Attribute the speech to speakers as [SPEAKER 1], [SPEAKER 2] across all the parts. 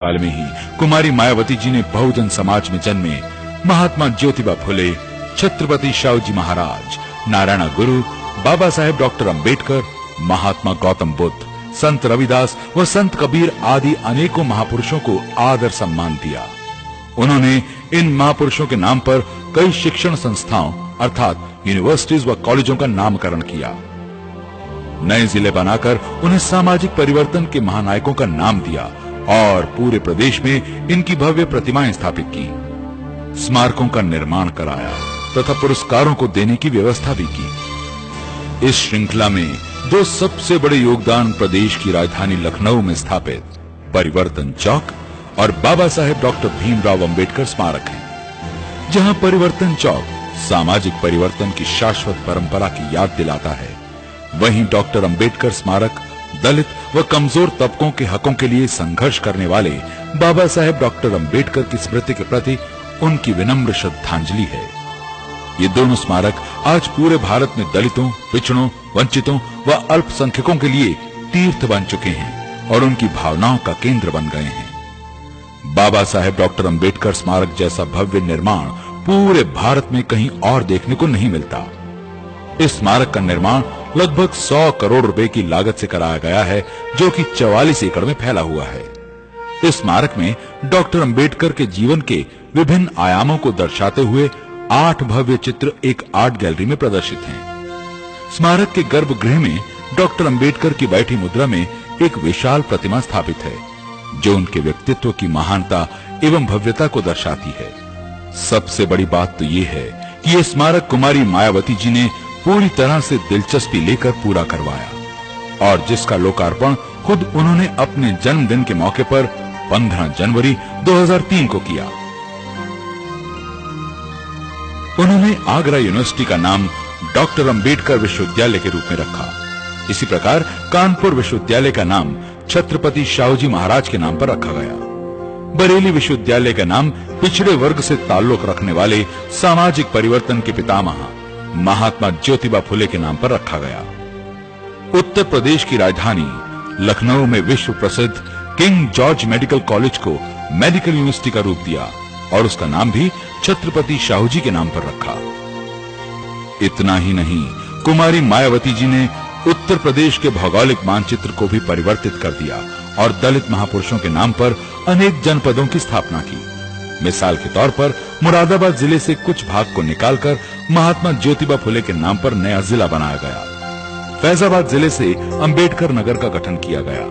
[SPEAKER 1] काल में ही कुमारी मायावती जी ने बहुजन समाज में जन्मे महात्मा ज्योतिबा फुले, छत्रपति शिवाजी महाराज, नारायण गुरु, बाबा साहेब डॉक्टर अंबेडकर, महात्मा गौतम बुद्ध, संत रविदास व संत कबीर आदि अनेकों महापुरुषों को आदर सम्मान दिया। उन्होंने इन महापुरुषों के नाम पर कई शिक्षण संस्थाओं अर्थात यूनिवर्सिटीज व कॉलेजों का नामकरण किया। नए जिले बनाकर उन्हें सामाजिक परिवर्तन के महानायकों का नाम दिया और पूरे प्रदेश में इनकी भव्य प्रतिमाएं स्थापित की, स्मारकों का निर्माण कराया तथा पुरस्कारों को देने की व्यवस्था भी की। इस श्रृंखला में दो सबसे बड़े योगदान प्रदेश की राजधानी लखनऊ में स्थापित परिवर्तन चौक और बाबा साहेब डॉक्टर भीमराव अंबेडकर स्मारक है। जहां परिवर्तन चौक सामाजिक परिवर्तन की शाश्वत परंपरा की याद दिलाता है, वहीं डॉक्टर अंबेडकर स्मारक दलित व कमजोर तबकों के हकों के लिए संघर्ष करने वाले बाबा साहेब डॉक्टर अंबेडकर की स्मृति के प्रति उनकी विनम्र श्रद्धांजलि है। ये दोनों स्मारक आज पूरे भारत में दलितों, पिछड़ों, वंचितों व अल्पसंख्यकों के लिए तीर्थ बन चुके हैं और उनकी भावनाओं का केंद्र बन गए हैं। बाबा साहेब डॉक्टर अंबेडकर स्मारक जैसा भव्य निर्माण पूरे भारत में कहीं और देखने को नहीं मिलता। इस स्मारक का निर्माण लगभग 100 करोड़ रुपए की लागत से कराया गया है, जो कि 44 एकड़ में फैला हुआ है। इस स्मारक में डॉक्टर अंबेडकर के जीवन के विभिन्न आयामों को दर्शाते हुए 8 भव्य चित्र एक आर्ट गैलरी में प्रदर्शित हैं। स्मारक के गर्भगृह में डॉक्टर अंबेडकर की बैठी मुद्रा में एक विशाल प्रतिमा स्थापित है, जो उनके व्यक्तित्व की महानता एवं भव्यता को दर्शाती है। सबसे बड़ी बात तो ये है कि ये स्मारक कुमारी मायावती जी ने पूरी तरह से दिलचस्पी लेकर पूरा करवाया और जिसका लोकार्पण खुद उन्होंने अपने जन्मदिन के मौके पर 15 जनवरी 2003 को किया। उन्होंने आगरा यूनिवर्सिटी का नाम डॉक्टर अंबेडकर विश्वविद्यालय के रूप में रखा। इसी प्रकार कानपुर विश्वविद्यालय का नाम छत्रपति शिवाजी महाराज के नाम पर रखा गया। बरेली विश्वविद्यालय का नाम पिछड़े वर्ग से ताल्लुक रखने वाले सामाजिक परिवर्तन के पितामह महात्मा ज्योतिबा फुले के नाम पर रखा गया। उत्तर प्रदेश की राजधानी लखनऊ में विश्व प्रसिद्ध किंग जॉर्ज मेडिकल कॉलेज को मेडिकल यूनिवर्सिटी का रूप दिया और उसका नाम भी छत्रपति शिवाजी के नाम पर रखा। इतना ही नहीं, कुमारी मायावती जी ने उत्तर प्रदेश के भौगोलिक मानचित्र को भी परिवर्तित कर दिया और दलित महापुरुषों के नाम पर अनेक जनपदों की स्थापना की। मिसाल के तौर पर मुरादाबाद जिले से कुछ भाग को निकालकर महात्मा ज्योतिबा फुले के नाम पर नया जिला बनाया गया। फैजाबाद जिले से अंबेडकर नगर का गठन किया गया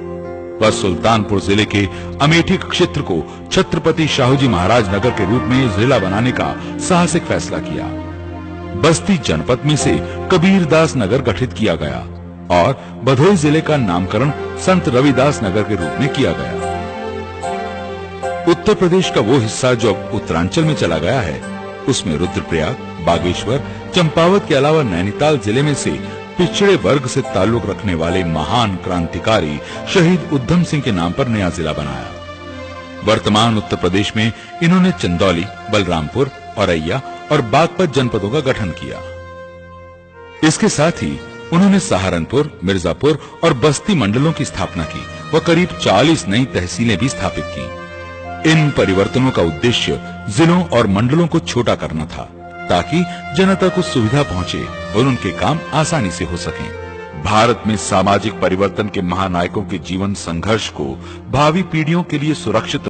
[SPEAKER 1] व सुल्तानपुर जिले के अमेठी क्षेत्र को छत्रपति शिवाजी महाराज नगर के रूप में जिला बनाने का साहसिक फैसला किया। बस्ती जनपद में से कबीरदास नगर गठित किया गया और भदोही जिले का नामकरण संत रविदास नगर के रूप में किया गया। उत्तर प्रदेश का वो हिस्सा जो अब उत्तरांचल में चला गया है, उसमें रुद्रप्रयाग, बागेश्वर, चंपावत के अलावा नैनीताल जिले में से पिछड़े वर्ग से ताल्लुक रखने वाले महान क्रांतिकारी शहीद उधम सिंह के नाम पर नया जिला बनाया। वर्तमान उत्तर प्रदेश में इन्होंने चंदौली, बलरामपुर, औरैया और बागपत जनपदों का गठन किया। इसके साथ ही उन्होंने सहारनपुर, मिर्जापुर और बस्ती मंडलों की स्थापना की व करीब 40 नई तहसीलें भी स्थापित की। इन परिवर्तनों का उद्देश्य जिलों और मंडलों को छोटा करना था ताकि जनता को सुविधा पहुंचे और उनके काम आसानी से हो सकें। भारत में सामाजिक परिवर्तन के महानायकों के जीवन संघर्ष को भावी पीढ़ियों के लिए सुरक्षित